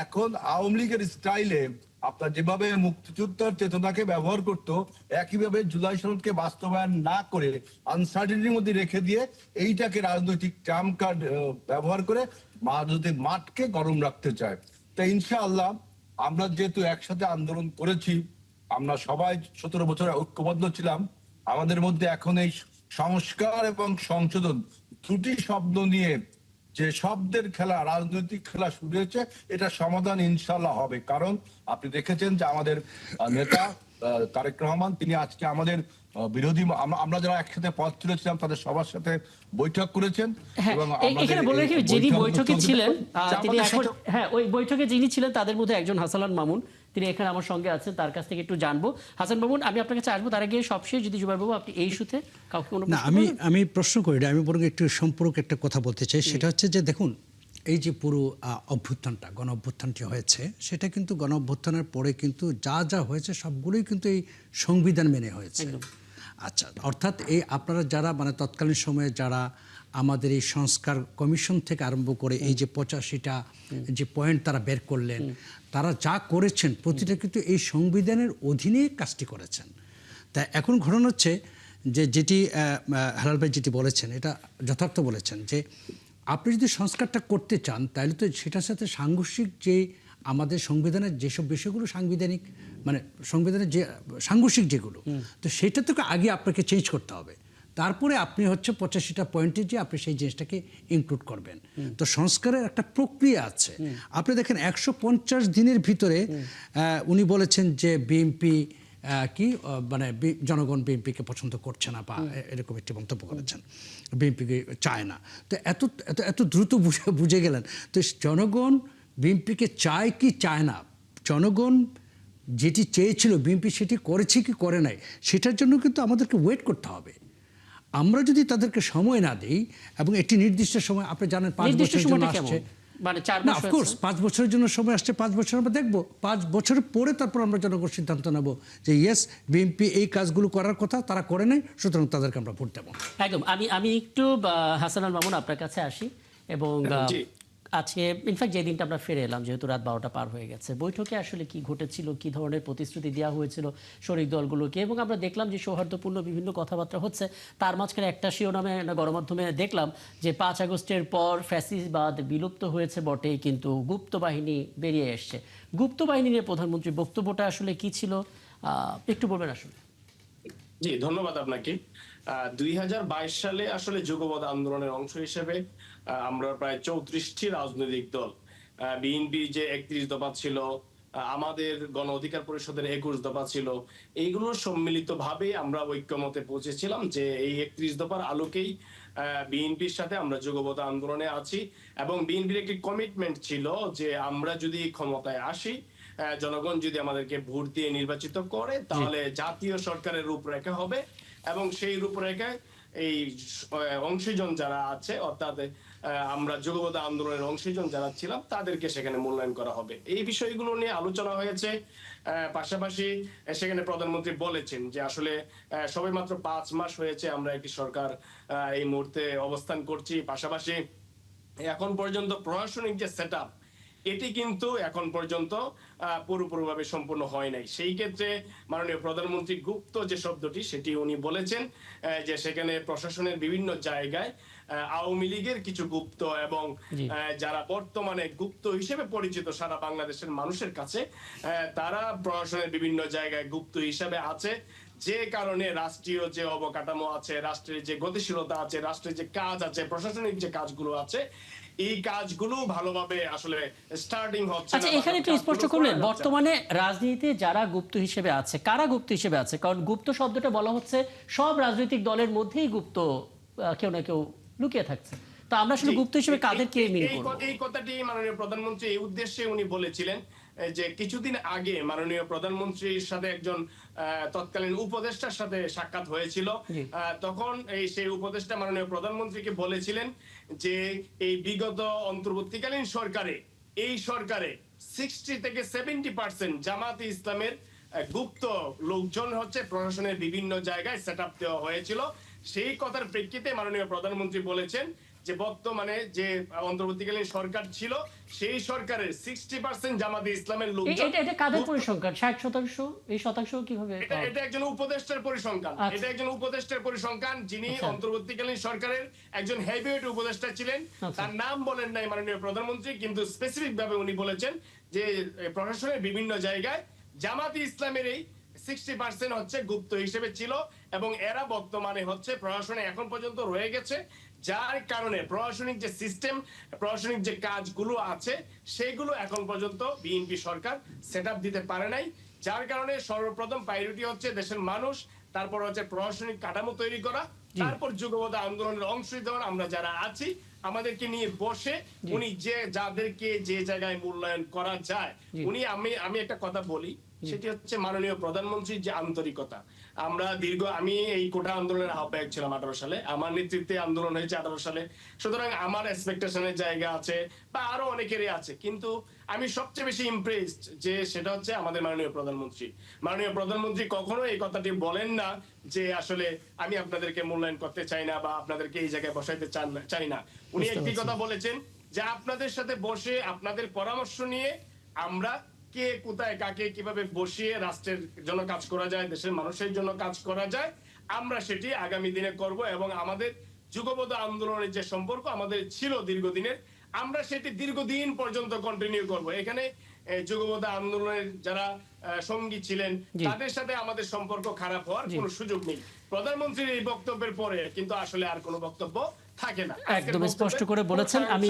এখন আওয়ামী লীগের স্টাইলে আপনার যেভাবে মুক্তিযোদ্ধার চেতনাকে ব্যবহার করতো, একইভাবে জুলাই সনদকে বাস্তবায়ন না করে আনসার্টেনিটির মধ্যে রেখে দিয়ে এইটাকে রাজনৈতিক ট্রাম্প কার্ড ব্যবহার করে রাজনৈতিক মাঠকে গরম রাখতে চায়। তাই ইনশাআল্লাহ আমরা যেহেতু একসাথে আন্দোলন করেছি, আমরা সবাই 17 বছর ঐক্যবদ্ধ ছিলাম, আমাদের মধ্যে এখন এই সংস্কার এবং সংশোধন দুটি শব্দ নিয়ে যে শব্দের খেলা, রাজনৈতিক খেলা শুরু হয়েছে, এটা সমাধান ইনশাল্লাহ হবে। কারণ আপনি দেখেছেন যে আমাদের নেতা তারেক রহমান তিনি আজকে আমাদের বিরোধী আমরা যারা একসাথে পথ তুলেছিলাম তাদের সবার সাথে বৈঠক করেছেন। এবং এখানে বলে রাখি যিনি বৈঠকে ছিলেন তিনি এখন ওই বৈঠকে যিনি ছিলেন তাদের মধ্যে একজন হাসান মামুন, তিনি এখানে আমার সঙ্গে আছেন, তার কাছ থেকে একটু জানবো। হাসান মামুন, আমি আপনার কাছে আসবো, তার আগে সবশেষ যদি জুবাইর বাবু আপনি এই ইস্যুতে কাউকে কোনো না, আমি প্রশ্ন করি না, আমি বরং একটু সম্পর্ক একটা কথা বলতে চাই। সেটা হচ্ছে যে দেখুন, এই যে পুরো অভ্যুত্থানটা, গণ অভ্যুত্থানটি হয়েছে, সেটা কিন্তু গণ অভ্যুত্থানের পরে কিন্তু যা হয়েছে সবগুলোই কিন্তু এই সংবিধান মেনে হয়েছে। আচ্ছা, অর্থাৎ এই আপনারা যারা মানে তৎকালীন সময়ে যারা আমাদের এই সংস্কার কমিশন থেকে আরম্ভ করে এই যে 85টা যে পয়েন্ট তারা বের করলেন, তারা যা করেছেন প্রতিটা কিন্তু এই সংবিধানের অধীনে কাজটি করেছেন। তা এখন ঘটনা হচ্ছে যে যেটি হেলাল ভাই যেটি বলেছেন এটা যথার্থ বলেছেন, যে আপনি যদি সংস্কারটা করতে চান তাহলে তো সেটার সাথে সাংঘর্ষিক যে আমাদের সংবিধানের যেসব বিষয়গুলো সাংবিধানিক মানে সংবিধানের যে সাংঘর্ষিক যেগুলো, তো সেটা তো আগে আপনাকে চেঞ্জ করতে হবে, তারপরে আপনি হচ্ছে 85টা পয়েন্টে যে আপনি সেই জিনিসটাকে ইনক্লুড করবেন। তো সংস্কারের একটা প্রক্রিয়া আছে। আপনি দেখেন 150 দিনের ভিতরে উনি বলেছেন যে বিএনপি মানে জনগণ বিএনপিকে পছন্দ করছে না বা এরকম একটি মন্তব্য করেছেন, বিএনপিকে চায় না। তো এত এত এত দ্রুত বুঝে গেলেন। তো জনগণ বিএনপিকে চায় কি চায় না, জনগণ যেটি চেয়েছিল বিএনপি সেটি করেছে কি করে নাই, সেটার জন্য কিন্তু আমাদেরকে ওয়েট করতে হবে। আমরা যদি তাদেরকে সময় না দিই এবং একটি নির্দিষ্ট সময়, আপনি জানেন 5 বছরের জন্য আসছে, মানে 4 না মাস অফকোর্স 5 বছরের জন্য সময় আসছে, 5 বছর আমরা দেখবো, 5 বছরের পরে তারপর আমরা জনগণ সিদ্ধান্ত নেব যে ইয়েস বিএনপি এই কাজগুলো করার কথা তারা করে নাই, সুতরাং তাদেরকে আমরা ভোট দেবো। একদম। আমি একটু হাসান আল মামুন আপনার কাছে আসি এবং আজকে ইনফ্যাক্ট যে দিনটা আমরা ফিরে এলাম, যেহেতু রাত 12টা পার হয়ে গেছে, বৈঠকে আসলে কি ঘটেছিল, কি ধরনের প্রতিশ্রুতি দেওয়া হয়েছিল শরিক দলগুলোকে, এবং আমরা দেখলাম যে সৌহার্দ্যপূর্ণ বিভিন্ন কথাবার্তা হচ্ছে। তার মাঝখানে একটা শিরোনামে গণমাধ্যমে দেখলাম যে 5 আগস্টের পর ফ্যাসিবাদ বিলুপ্ত হয়েছে বটে, কিন্তু গুপ্ত বাহিনী বেরিয়ে এসছে। গুপ্ত বাহিনী নিয়ে প্রধানমন্ত্রীর বক্তব্যটা আসলে কি ছিল একটু বলবেন আসলে? জি, ধন্যবাদ আপনাকে। 2022 সালে আসলে যুগপৎ আন্দোলনের অংশ হিসেবে আমরা প্রায় 34টি রাজনৈতিক দল, বিএনপি যে 31 দফা ছিল, আমাদের গণ অধিকার পরিষদের 21 দফা ছিল, এইগুলো সম্মিলিত ভাবে আমরা ঐক্যমতে পৌঁছেছিলাম যে এই 31 দফার আলোকেই বিএনপির সাথে আমরা যুগপৎ আন্দোলনে আছি। এবং বিএনপির একটি কমিটমেন্ট ছিল যে আমরা যদি ক্ষমতায় আসি, জনগণ যদি আমাদেরকে ভোট দিয়ে নির্বাচিত করে, তাহলে জাতীয় সরকারের রূপরেখা হবে এবং সেই রূপরেখায় এই অংশীজন যারা আছে, অর্থাৎ আমরা যুগপৎ আন্দোলনের অংশীজন যারা ছিলাম তাদেরকে সেখানে মূল্যায়ন করা হবে। এই বিষয়গুলো নিয়ে আলোচনা হয়েছে। পাশাপাশি সেখানে প্রধানমন্ত্রী বলেছেন যে আসলে সবেমাত্র 5 মাস হয়েছে আমরা একটি সরকার এই মুহূর্তে অবস্থান করছি। পাশাপাশি এখন পর্যন্ত প্রশাসনিক যে সেটআপ, এটি কিন্তু এখন পর্যন্ত পুরোপুরিভাবে সম্পূর্ণ হয় নাই। সেই ক্ষেত্রে মাননীয় প্রধানমন্ত্রী গুপ্ত যে শব্দটি সেটি উনি বলেছেন যে সেখানে প্রশাসনের বিভিন্ন জায়গায় আওয়ামী লীগের কিছু গুপ্ত এবং যারা বর্তমানে গুপ্ত হিসেবে পরিচিত সারা বাংলাদেশের মানুষের কাছে, তারা প্রশাসনের বিভিন্ন জায়গায় গুপ্ত হিসেবে আছে, যে কারণে রাষ্ট্রীয় যে অবকাঠামো আছে, রাষ্ট্রের যে গতিশীলতা আছে, রাষ্ট্রের যে কাজ আছে, প্রশাসনিক যে কাজগুলো আছে, এই কাজগুলো ভালোভাবে আসলে স্টার্টিং হচ্ছে। আচ্ছা, এখানে একটু স্পষ্ট করলেন বর্তমানে রাজনীতিতে যারা গুপ্ত হিসেবে আছে, কারা গুপ্ত হিসেবে আছে? কারণ গুপ্ত শব্দটা বলা হচ্ছে সব রাজনৈতিক দলের মধ্যেই গুপ্ত কেউ না কেউ লুকিয়ে থাকছে। তো আমরা আসলে গুপ্ত হিসেবে কাদেরকে মিন করব? এই কথাটি মাননীয় প্রধানমন্ত্রী এই উদ্দেশ্যে উনি বলেছিলেন যে কিছুদিন আগে মাননীয় প্রধানমন্ত্রীর সাথে একজন তৎকালীন উপদেষ্টার সাথে সাক্ষাৎ হয়েছিল। তখন সেই উপদেষ্টা মাননীয় প্রধানমন্ত্রীকে বলেছিলেন যে এই বিগত অন্তর্বর্তীকালীন সরকারে, এই সরকারে 60 থেকে 70% জামাতে ইসলামের গুপ্ত লোকজন হচ্ছে প্রশাসনের বিভিন্ন জায়গায় সেটআপ দেওয়া হয়েছিল। সেই কথার প্রেক্ষিতে মাননীয় প্রধানমন্ত্রী বলেছেন যে বর্তমানে যে অন্তর্বর্তীকালীন সরকার ছিল সেই সরকারের 60% জামাতে ইসলামের লোকজন। এটা কাদের পরিসংখ্যান? 60%? এই শতাংশ কিভাবে? এটা একজন উপদেষ্টার পরিসংখ্যান। এটা একজন উপদেষ্টার পরিসংখ্যান যিনি অন্তর্বর্তীকালীন সরকারের একজন হেভিওয়েট উপদেষ্টা ছিলেন। তার নাম বলেন নাই মাননীয় প্রধানমন্ত্রী, কিন্তু স্পেসিফিক ভাবে উনি বলেছেন যে প্রশাসনের বিভিন্ন জায়গায় জামাতে ইসলামের এই 60% হচ্ছে গুপ্ত হিসেবে ছিল এবং এরা বর্তমানে হচ্ছে প্রশাসনে এখন পর্যন্ত রয়ে গেছে, যার কারণে প্রশাসনিক যে সিস্টেম, প্রশাসনিক যে কাজগুলো আছে সেগুলো এখন পর্যন্ত বিএনপি সরকার সেটআপ দিতে পারে নাই। যার কারণে সর্বপ্রথম প্রায়োরিটি হচ্ছে দেশের মানুষ, তারপর হচ্ছে প্রশাসনিক কাঠামো তৈরি করা, তারপর যুগপৎ আন্দোলনের অংশীদার আমরা যারা আছি আমাদেরকে নিয়ে বসে উনি যে যাদেরকে যে জায়গায় মূল্যায়ন করা যায়, উনি আমি একটা কথা বলি, সেটি হচ্ছে মাননীয় প্রধানমন্ত্রীর যে আন্তরিকতা। আমরা আমি এই কোটা আন্দোলনের আহ্বায়ক ছিলাম 18 সালে, আমার নেতৃত্বে আন্দোলন হয়েছে 18 সালে। সুতরাং আমার এক্সপেকটেশনের জায়গা আছে বা আরো অনেকেরই আছে, কিন্তু আমি সবচেয়ে বেশি ইমপ্রেসড যে সেটা হচ্ছে আমাদের মাননীয় প্রধানমন্ত্রী। মাননীয় প্রধানমন্ত্রী কখনো এই কথাটি বলেন না যে আসলে আমি আপনাদেরকে মূল্যায়ন করতে চাই না বা আপনাদেরকে এই জায়গায় বসাইতে চাই না। উনি একটি কথা বলেছেন যে আপনাদের সাথে বসে আপনাদের পরামর্শ নিয়ে আমরা কে কোথায় কাকে কিভাবে বসিয়ে রাষ্ট্রের জন্য কাজ করা যায়, দেশের মানুষের জন্য কাজ করা যায়, আমরা সেটি আগামী দিনে করব এবং আমাদের যুগপৎ আন্দোলনের যে সম্পর্ক আমাদের ছিল দীর্ঘদিনের, আমরা সেটি দীর্ঘদিন পর্যন্ত কন্টিনিউ করব। এখানে যুগপৎ আন্দোলনের যারা সঙ্গী ছিলেন তাদের সাথে আমাদের সম্পর্ক খারাপ হওয়ার কোনো সুযোগ নেই। প্রধানমন্ত্রীর এই বক্তব্যের পরে কিন্তু আসলে আর কোনো বক্তব্য থাকে না। একদম স্পষ্ট করে বলেছেন। আমি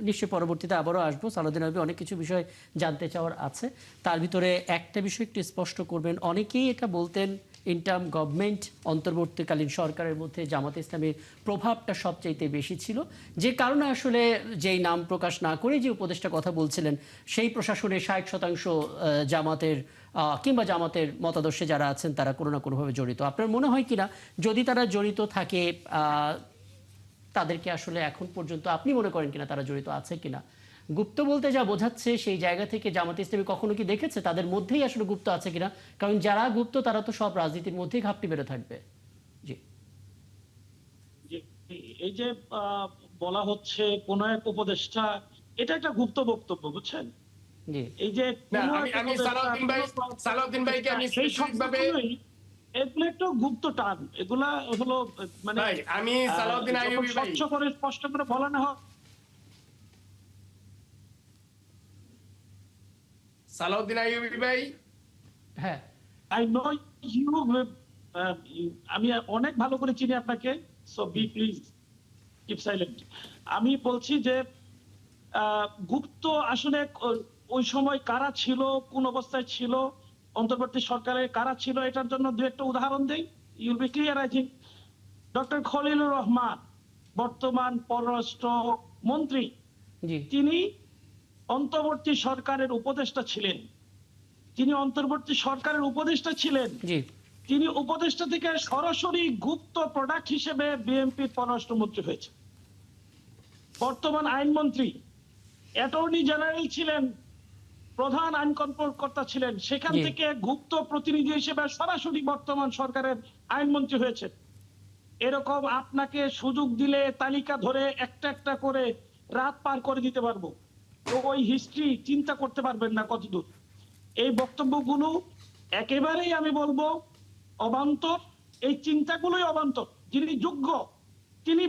নিশ্চয়ই পরবর্তীতে আবারও আসবো। সালাউদ্দিন আইয়ুবী, অনেক কিছু বিষয় জানতে চাওয়ার আছে, তার ভিতরে একটা বিষয় একটু স্পষ্ট করবেন। অনেকেই এটা বলতেন ইন্টার্ম গভর্নমেন্ট, অন্তর্বর্তীকালীন সরকারের মধ্যে জামাতে ইসলামের প্রভাবটা সবচাইতে বেশি ছিল, যে কারণে আসলে যেই নাম প্রকাশ না করে যে উপদেষ্টা কথা বলছিলেন সেই প্রশাসনে 60% জামাতের কিংবা জামাতের মতাদর্শে যারা আছেন তারা কোনো না কোনোভাবে জড়িত। আপনার মনে হয় কিনা যদি তারা জড়িত থাকে, তাদেরকে আসলে এখন পর্যন্ত আপনি মনে করেন কিনা তারা জড়িত আছে কিনা? গুপ্ত বলতে যা বোঝাচ্ছে সেই জায়গা থেকে জামাত ইসলামী কখনো কি দেখেছে তাদের মধ্যেই আসলে গুপ্ত আছে কিনা? কারণ যারা গুপ্ত তারা তো সব রাজনীতির মধ্যেই ঘাপটি বেড়ে থাকবে। জি, এই যে বলা হচ্ছে কোন এক উপদেষ্টা, এটা একটা গুপ্ত বক্তব্য, বুঝছেন? জি, এই যে আমি সালাউদ্দিন ভাইকে আমি সেই স্পেসিফিকভাবে এগুলো একটা গুপ্ত টান, এগুলা হলো মানে আমি সালাউদ্দিন আইয়ুবী ভাই স্বচ্ছ করে স্পষ্ট করে বলা না হয়। সালাউদ্দিন আইয়ুবী ভাই, হ্যাঁ, আই নো ইউ, আমি অনেক ভালো করে চিনি আপনাকে, so be please keep silent. আমি বলছি যে গুপ্ত আসলে ওই সময় কারা ছিল, কোন অবস্থায় ছিল, অন্তর্বর্তী সরকারে কারা ছিল, এটার জন্য দু একটা উদাহরণ দেই, you'll be clear. I think doctor Khalilur Rahman, বর্তমান পররাষ্ট্র মন্ত্রী, জি, তিনি অন্তর্বর্তী সরকারের উপদেষ্টা ছিলেন। তিনি অন্তর্বর্তী সরকারের উপদেষ্টা ছিলেন। জি, তিনি উপদেষ্টা থেকে সরাসরি গুপ্ত প্রোডাক্ট হিসেবে বিএনপির পররাষ্ট্রমন্ত্রী হয়েছে। বর্তমান আইনমন্ত্রী, অ্যাটর্নি জেনারেল ছিলেন, প্রধান আইন কর্মকর্তা ছিলেন, সেখান জি। থেকে গুপ্ত প্রতিনিধি হিসেবে সরাসরি বর্তমান সরকারের আইনমন্ত্রী হয়েছে। এরকম আপনাকে সুযোগ দিলে তালিকা ধরে একটা একটা করে রাত পার করে দিতে পারবো। তো ওই হিস্ট্রি চিন্তা করতে পারবেন না কতদূর। এই বক্তব্যগুলো একেবারেই আমি বলবো অবান্তর, এই চিন্তাগুলোই অবান্তর। যিনি যোগ্য, তিনি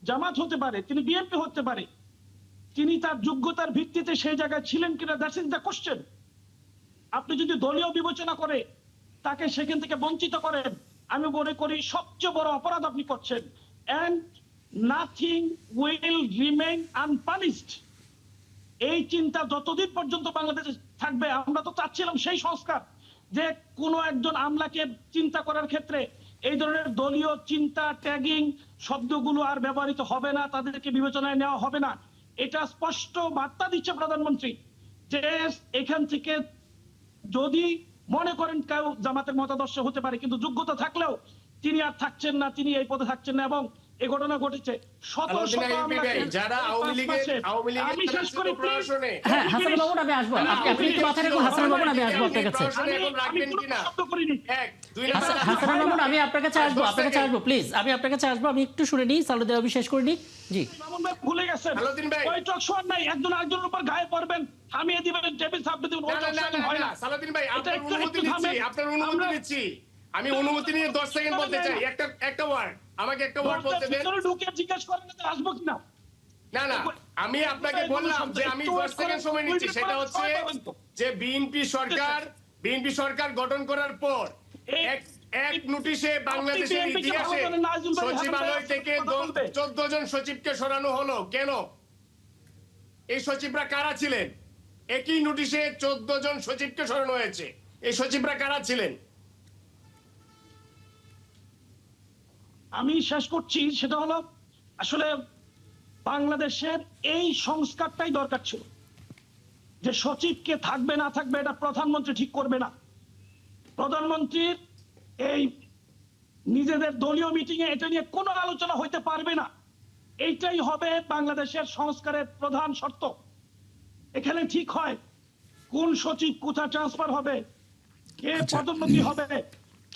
জামাত হতে পারে, তিনি বিএনপি হতে পারে, তিনি তার যোগ্যতার ভিত্তিতে সেই জায়গায় ছিলেন কিনা, দ্যাটস ইজ দ্য কোশ্চেন। আপনি যদি দলীয় বিবেচনা করে তাকে সেখান থেকে বঞ্চিত করেন, আমি মনে করি সবচেয়ে বড় অপরাধ আপনি করছেন। And nothing will remain unpunished. এই চিন্তা যতদিন পর্যন্ত বাংলাদেশে থাকবে, আমরা তো চাচ্ছিলাম সেই সংস্কার, যে কোনো একজন আমলাকে চিন্তা করার ক্ষেত্রে এই ধরনের দলীয় চিন্তা, ট্যাগিং শব্দগুলো আর ব্যবহৃত হবে না, তাদেরকে বিবেচনায় নেওয়া হবে না। এটা স্পষ্ট বার্তা দিচ্ছে প্রধানমন্ত্রী যে এখান থেকে যদি মনে করেন কেউ জামাতের মতাদর্শ হতে পারে, কিন্তু যোগ্যতা থাকলেও তিনি আর থাকছেন না, তিনি এই পদে থাকছেন না। এবং এই ঘটনা ঘটেছে শত শত আমলাকে। যারা আওয়ামী লীগের আমি শেষ করি প্লিজ। হ্যাঁ, হাসান মামুন আমি আসবো, আপনি একটু মাথায় রাখুন। হাসান মামুন আমি আসবো আপনার কাছে। হাসান মামুন আমি আপনার কাছে আসবো, আপনার কাছে আসবো প্লিজ, আমি আপনার কাছে আসবো। আমি একটু শুনে নিই, সালাউদ্দিন আইয়ুবী শেষ করে নিই। জি, মামুন ভাই ভুলে গেছেন, ওই টক শো নাই, একজন আরেকজনের উপর গায়ে পড়বেন, থামিয়ে দিবেন, টেবিল থাপড়ে দিবেন, ওই টক শো হয় না। সালাউদ্দিন ভাই, আপনার অনুমতি নিচ্ছি, আপনার অনুমতি নিচ্ছি। আমি অনুমতি নিয়ে 10 সেকেন্ড বলতে চাই, একটা ওয়ার্ড, আমাকে একটা ওয়ার্ড বলতে দেন। ভিতরে ঢুকে জিজ্ঞেস করেন যে আসবো কিনা। না না, আমি আপনাকে বললাম যে আমি 10 সেকেন্ড সময় নিচ্ছি। সেটা হচ্ছে যে বিএনপি সরকার গঠন করার পর এক নোটিশে বাংলাদেশের ইতিহাসে সচিবালয় থেকে 14 জন সচিবকে সরানো হলো। কেন? এই সচিবরা কারা ছিলেন? একই নোটিশে 14 জন সচিবকে সরানো হয়েছে। এই সচিবরা কারা ছিলেন? আমি শেষ করছি, সেটা হলো আসলে বাংলাদেশের এই সংস্কারটাই দরকার ছিল, যে সচিবকে থাকবে না থাকবে এটা প্রধানমন্ত্রী ঠিক করবে না। প্রধানমন্ত্রীর এই নিজেদের দলীয় মিটিং এ এটা নিয়ে কোনো আলোচনা হইতে পারবে না। এইটাই হবে বাংলাদেশের সংস্কারের প্রধান শর্ত। এখানে ঠিক হয় কোন সচিব কোথায় ট্রান্সফার হবে, কে পদোন্নতি হবে,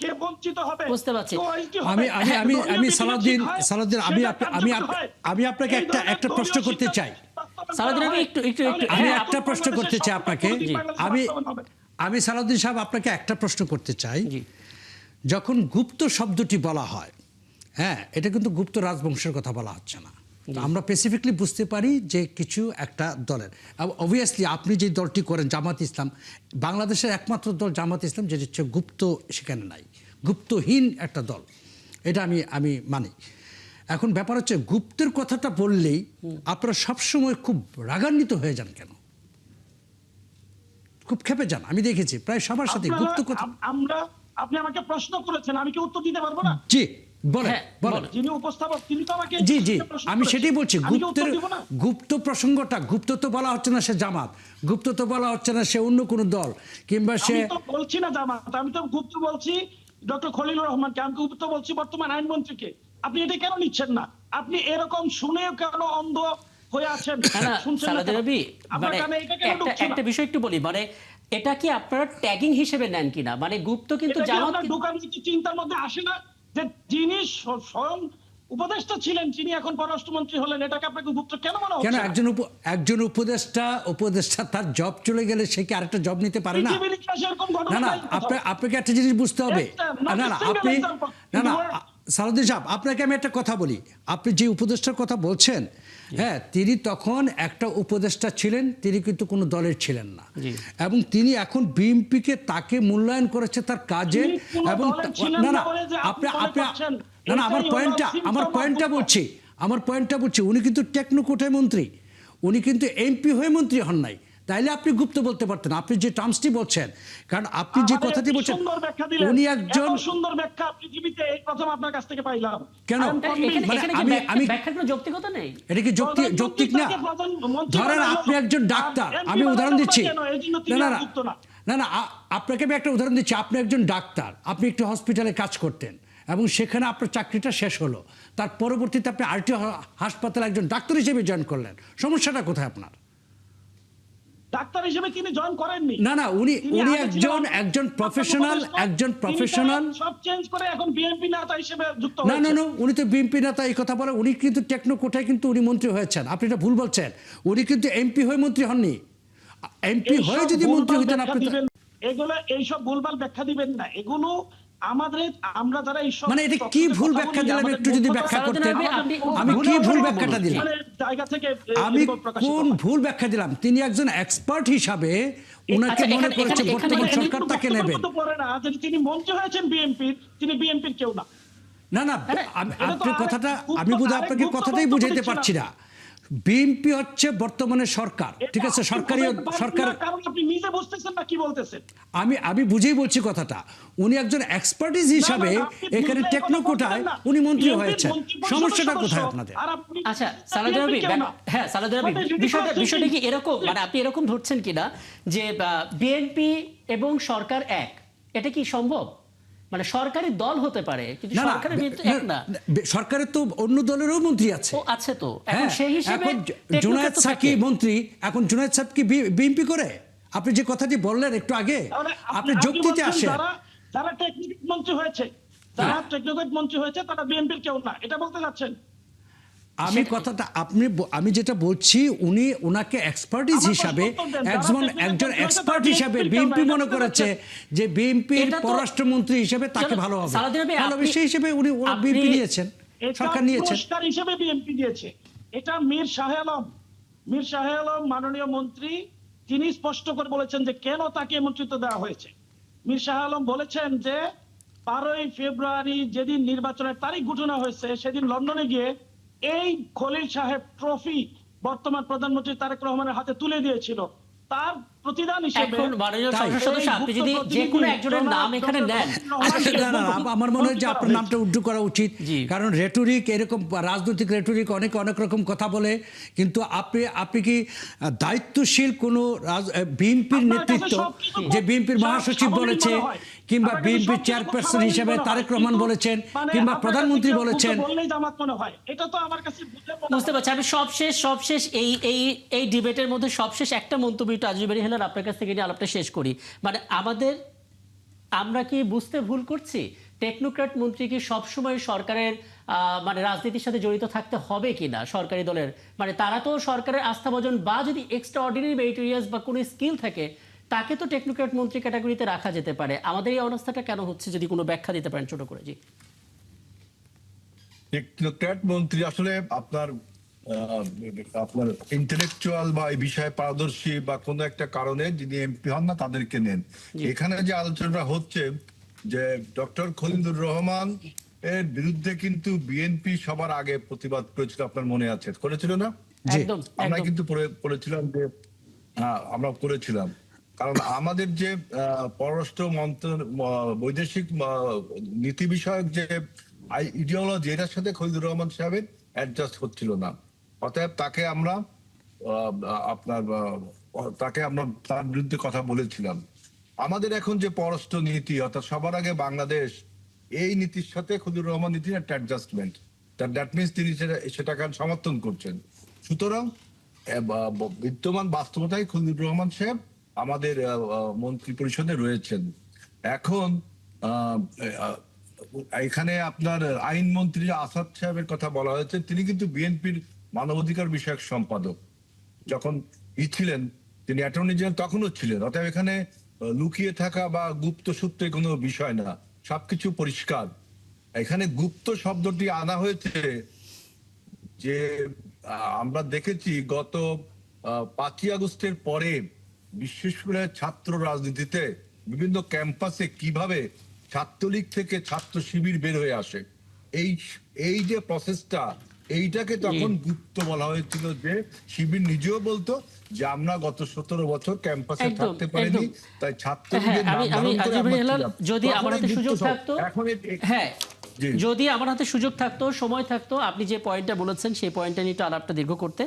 কে বঞ্চিত হবে। বুঝতে পারছি। আমি সালাউদ্দিন আমি আপনাকে একটা প্রশ্ন করতে চাই। সালাউদ্দিন আমি একটু আমি একটা প্রশ্ন করতে চাই আপনাকে। আমি সালাউদ্দিন সাহেব আপনাকে একটা প্রশ্ন করতে চাই। জি, যখন গুপ্ত শব্দটি বলা হয়, হ্যাঁ, এটা কিন্তু গুপ্ত রাজবংশের কথা বলা হচ্ছে না। তো আমরা স্পেসিফিকলি বুঝতে পারি যে কিছু একটা দলের, অবভিয়াসলি আপনি যে দলটি করেন জামাত ইসলাম, বাংলাদেশের একমাত্র দল জামাত ইসলাম যেটা হচ্ছে গুপ্ত, সেখানে নাই, গুপ্তহীন একটা দল, এটা আমি মানি। এখন ব্যাপার হচ্ছে গুপ্তের কথাটা বললেই আপনারা সবসময় খুব রাগান্বিত হয়ে যান কেন, খুব ক্ষেপে যান, আমি দেখেছি প্রায় সবার সাথে গুপ্ত কথা। আপনি আমাকে প্রশ্ন করেছেন, আমি কি উত্তর দিতে পারবো না? জি বলেন, হ্যাঁ, বলেন। যিনি উপস্থাপক তিনি তো আমাকে জি জি প্রশ্ন আমি করেছেন। সেটাই বলছি, আমি কি উত্তর দিব না? গুপ্ত প্রসঙ্গটা, গুপ্ত তো বলা হচ্ছে না সে জামাত, গুপ্ত তো বলা হচ্ছে না সে অন্য কোনো দল, কিংবা সে, আমি তো বলছি না জামাত, আমি তো গুপ্ত বলছি ডক্টর খলিলুর রহমানকে, আমি গুপ্ত বলছি বর্তমান আইনমন্ত্রীকে। আপনি এটা কেন নিচ্ছেন না? আপনি এরকম শুনেও কেন অন্ধ হয়ে আছেন? না, শুনছেন না সালাউদ্দিন কেন? নবী, আপনার মানে কানে এটা কেন ঢুকছে না? একটা বিষয় একটু বলি, মানে এটা কি আপনারা ট্যাগিং হিসেবে নেন কিনা? মানে গুপ্ত কিন্তু এটা কি জামাত আপনার ঢোকার মতো চিন্তার মধ্যে আসে না যে যিনি স্বয়ং উপদেষ্টা ছিলেন, যিনি এখন পররাষ্ট্রমন্ত্রী হলেন, এটাকে আপনাকে গুপ্ত কেন মনে কেন হচ্ছে না? একজন উপদেষ্টা তার জব চলে গেলে সে কি আরেকটা জব নিতে পারে না? পৃথিবীর ইতিহাসে এরকম ঘটনা না না, নাই কোথাও। আপনাকে একটা জিনিস বুঝতে হবে। not না a না single আপনি, example. না না You were- সালাউদ্দিন সাহেব, আপনাকে আমি একটা কথা বলি, আপনি যে উপদেষ্টার কথা বলছেন, হ্যাঁ, তিনি তখন একটা উপদেষ্টা ছিলেন, তিনি কিন্তু কোনো দলের ছিলেন না, জি। এবং তিনি এখন বিএনপিকে তাকে মূল্যায়ন করেছে তার কাজে, তিনি কোনো এবং দলের ছিলেন না না না বলে যে আপনি আপনি মনে আপনি করছেন, না না আমার এটাই হলো পয়েন্টটা symptom of বলছি, আমার পয়েন্টটা বলছি, উনি কিন্তু টেকনোকোটায় মন্ত্রী, উনি কিন্তু এমপি হয়ে মন্ত্রী হন নাই, তাইলে আপনি গুপ্ত বলতে পারতেন। আপনি যে টার্মসটি বলছেন, কারণ আপনি যে আমাদের কথাটি এত বলছেন, সুন্দর ব্যাখ্যা দিলেন, উনি একজন, এত সুন্দর ব্যাখ্যা পৃথিবীতে এই প্রথম আপনার কাছ থেকে পাইলাম। কেন? I am convinced- মানে এখানে কি আমি- ব্যাখ্যার কোনো যৌক্তিকতা নেই? এটা কি যৌক্তিক না? প্রধানমন্ত্রী তাকে প্রধানমন্ত্রী ধরেন বানালো, আপনি একজন আর ডাক্তার, MP আমি উদাহরণ বানালো দিচ্ছি, কেন? এই জন্য তিনি না আর না যুক্ত না। না না আপনাকে আমি একটা উদাহরণ দিচ্ছি, আপনি একজন ডাক্তার, আপনি একটি হসপিটালে কাজ করতেন এবং সেখানে আপনার চাকরিটা শেষ হলো, তার পরবর্তীতে আপনি আরটি হাসপাতালে একজন ডাক্তার হিসেবে জয়েন করলেন, সমস্যাটা কোথায় আপনার? ডাক্তার হিসেবে তিনি জয়েন করেননি। না না, উনি তিনি আগে ছিলেন একজন প্রফেশনাল, তিনি তো সব চেঞ্জ করে এখন বিএনপি নেতা হিসেবে যুক্ত না না হয়েছেন। না, উনি তো বিএনপি নেতা, এই কথা বলে, উনি কিন্তু টেকনোকোটায় কিন্তু উনি মন্ত্রী হয়েছেন, আপনি এটা ভুল বলছেন, উনি কিন্তু এমপি হয়ে মন্ত্রী হননি, এমপি এইসব হয়ে যদি মন্ত্রী ভুলভাল হইতেন ব্যাখ্যা আপনি তো, দিবেন, এগুলো এইসব ভুলভাল ব্যাখ্যা দিবেন না, এগুলো আমরা যারা এইসব মানে এটা কি ভুল ব্যাখ্যা দিলাম, একটু যদি ব্যাখ্যা করতেন, আমি কি ভুল ব্যাখ্যাটা দিলাম, জায়গা থেকে আমি এগুলো প্রকাশিত কোন হয়। ভুল ব্যাখ্যা দিলাম? তিনি একজন এক্সপার্ট হিসাবে ওনাকে আচ্ছা, মনে করেছে এখানে- বর্তমান এখানে- সরকার তাকে বক্তব্য নেবেন। কিন্তু পড়ে না যে তিনি মন্ত্রী হয়েছেন বিএনপির, তিনি বিএনপির কেউ না। না না, আরে, আপনি এটা তো কথাটা, গুপ্ত- আমি বোধহয় আরেক আপনাকে গুপ্ত কথাটাই বক্তব্য বুঝাইতে দিচ্ছিলাম। পারছি না। বিএনপি হচ্ছে বর্তমানে সরকার, ঠিক আছে, এটা সরকারি আপনি বুঝাইতে সরকার, পারছেন না, কারণ আপনি নিজে বুঝতেছেন না কি বলতেছেন। আমি বুঝেই বলছি কথাটা, উনি একজন এক্সপার্টিস হিসাবে না, আপনি এখানে বুঝলে টেকনোকোটায় কথা বলতেন না। উনি মন্ত্রী বিএনপির হয়েছেন, মন্ত্রী পরিষদের সমস্যাটা সদস্য, কোথায় আপনাদের? আর আপনি আচ্ছা, সালাউদ্দিন নবী, কেউ না। হ্যাঁ সালাউদ্দিন নবী, What is ridiculous বিষয়টা কি thinking? এরকম, মানে আপনি এরকম ধরছেন কিনা যে বিএনপি এবং সরকার এক, এটা কি সম্ভব? মানে সরকারি দল হতে পারে কিন্তু না না, সরকারের বিরুদ্ধে এক না। সরকারের তো অন্য দলেরও মন্ত্রী আছে। ও আছে তো, এখন হ্যাঁ, সেই হিসেবে এখন টেকনোক্র্যাট জুনায়েদ তো সাকি থাকে। মন্ত্রী, এখন জুনায়েদ সাহেব কি বিএনপি করে? আপনি যে কথাটি বললেন একটু আগে, তাহলে আপনি যুক্তিতে বলছেন আসেন। যারা টেকনিক্যাল মন্ত্রী হয়েছে, যারা টেকনিক্যাল মন্ত্রী হয়েছে তারা বিএনপির কেউ না, এটা বলতে যাচ্ছেন? আমি কথাটা আমি যেটা বলছি, উনি ওনাকে এক্সপার্টিস আমার হিসাবে প্রশ্ন দেন, যারা একজন technical হয়েছে এক্সপার্ট তারা হিসাবে BNP বিএনপি কেউ না, মনে এটা করেছে বলতে যে বিএনপির এটা তো- পররাষ্ট্রমন্ত্রী হিসেবে তাকে চলো, ভালো হবে, সালাউদ্দিন ভাই, ভালো আপনি- সেই হিসেবে উনি আপনি- বিএনপি নিয়েছেন, এটা সরকার নিয়েছেন। পুরস্কার হিসেবে বিএনপি দিয়েছে। এটা মীর শাহ আলম মাননীয় মন্ত্রী, তিনি স্পষ্ট করে বলেছেন যে কেন তাকে মন্ত্রিত্ব দেওয়া হয়েছে। মীর শাহ আলম বলেছেন যে 12ই ফেব্রুয়ারি যেদিন নির্বাচনের তারিখ ঘোষণা হয়েছে, সেদিন লন্ডনে গিয়ে এই খলিল সাহেব ট্রফি বর্তমান প্রধানমন্ত্রী তারেক রহমানের হাতে তুলে দিয়েছিল। তার প্রতিদান হিসেবে এখন মাননীয় তাই। সংসদ সদস্য, আপনি যদি যে কোনো একজনের নাম এখানে নেন, আচ্ছা, না, না, আমার মনে হয় যে আপনার নামটা উল্টো করা উচিত, জি। কারণ রেটরিক এরকম রাজনৈতিক রেটরিক অনেক রকম কথা বলে, কিন্তু আপনি কি দায়িত্বশীল কোনো বিএনপির আপনার কাছে নেতৃত্ব, সবকিছু যে বিএনপির সব মহাসচিব স্বাভাবিক বলেছে, মনে হয়। কিংবা আপনার কাছে বিএনপির সবকিছু চেয়ারপারসন স্বাভাবিক হিসেবে মনে হয়, তারেক রহমান কিন্তু বলেছেন, মানে কিংবা আপনার প্রধানমন্ত্রী কাছে কেউ বলেছেন, গুপ্ত বললেই জামাত মনে হয়, এটা তো আমার কাছে বুঝে মনে বুঝতে হয়। পারছি। আমি সবশেষ এই ডিবেটের মধ্যে সবশেষ একটা মন্তব্য একটু আজিজ বাড়ি হেলাল আপনার কাছ থেকে নিয়ে আলাপটা শেষ করি। মানে আমরা কি বুঝতে ভুল করছি? টেকনোক্র্যাট মন্ত্রী কি সবসময় সরকারের মানে রাজনীতির সাথে জড়িত থাকতে হবে কিনা সরকারি দলের? মানে তারা তো সরকারের আস্থাভাজন বা যদি এক্সট্রা অর্ডিনারি মেরিটোরিয়াস বা কোনো স্কিল থাকে, তাকে তো টেকনোক্র্যাট মন্ত্রী ক্যাটাগরিতে রাখা যেতে পারে। আমাদের এই অবস্থাটা কেন হচ্ছে, যদি কোনো ব্যাখ্যা দিতে পারেন ছোট করে। জি, টেকনোক্র্যাট মন্ত্রী আসলে আপনার আপনার ইন্টেলেকচুয়াল বা এই বিষয়ে পারদর্শী বা কোনো একটা কারণে যিনি এমপি হন না তাদেরকে নেন। এখানে যে আলোচনা হচ্ছে যে ডক্টর খলিলুর রহমান এর বিরুদ্ধে কিন্তু বিএনপি সবার আগে প্রতিবাদ করেছিল, আপনার মনে আছে, করেছিল না? জি। একদম আমরা একদম কিন্তু করেছিলাম যে হ্যাঁ আমরা করেছিলাম, কারণ আমাদের যে পররাষ্ট্র বৈদেশিক নীতি বিষয়ক যে ইডিওলজি, এটার সাথে খলিলুর রহমান সাহেবের অ্যাডজাস্ট হচ্ছিল না। অতএব তাকে আমরা তাকে আমরা তার বিরুদ্ধে কথা বলেছিলাম। আমাদের এখন যে পররাষ্ট্র নীতি, অর্থাৎ সবার আগে বাংলাদেশ, এই নীতির সাথে খলিলুর রহমান নীতির একটা অ্যাডজাস্টমেন্ট, দ্যাট মিনস তিনি সেটাকে সমর্থন করছেন। সুতরাং বিদ্যমান বাস্তবতায় খলিলুর রহমান সাহেব আমাদের মন্ত্রী পরিষদে রয়েছেন। এখন এখানে আপনার আইনমন্ত্রী আসাদ সাহেবের কথা বলা হয়েছে, তিনি কিন্তু বিএনপির মানবাধিকার বিষয়ক সম্পাদক যখন ছিলেন, তিনি অ্যাটর্নি জেনারেল তখনও ছিলেন। অতএব এখানে লুকিয়ে থাকা বা গুপ্ত সূত্রে কোনো বিষয় না, সবকিছু পরিষ্কার। এখানে গুপ্ত শব্দটি আনা হয়েছে যে আমরা দেখেছি গত 5ই আগস্টের পরে বিশেষ করে ছাত্র রাজনীতিতে বিভিন্ন ক্যাম্পাসে কিভাবে ছাত্রলীগ থেকে ছাত্র শিবির বের হয়ে আসে, এই যে প্রসেসটা, এইটাকে তখন গুপ্ত বলা হয়েছিল, যে শিবির নিজেও বলতো যে আমরা গত 17 বছর ক্যাম্পাসে একদম, থাকতে পারিনি, একদম। তাই ছাত্রলীগের নাম আমি ধারণ করে আজিজ আমরা হেলাল, ছিলাম। যদি তখন আমার এই হাতে গুপ্ত সুযোগ সব- থাকতো, এখন হ্যাঁ জি। যদি আমার হাতে সুযোগ থাকতো, সময় থাকতো, আপনি যে পয়েন্টটা বলেছেন সেই পয়েন্টটা নিয়ে একটু আলাপটা দীর্ঘ করতে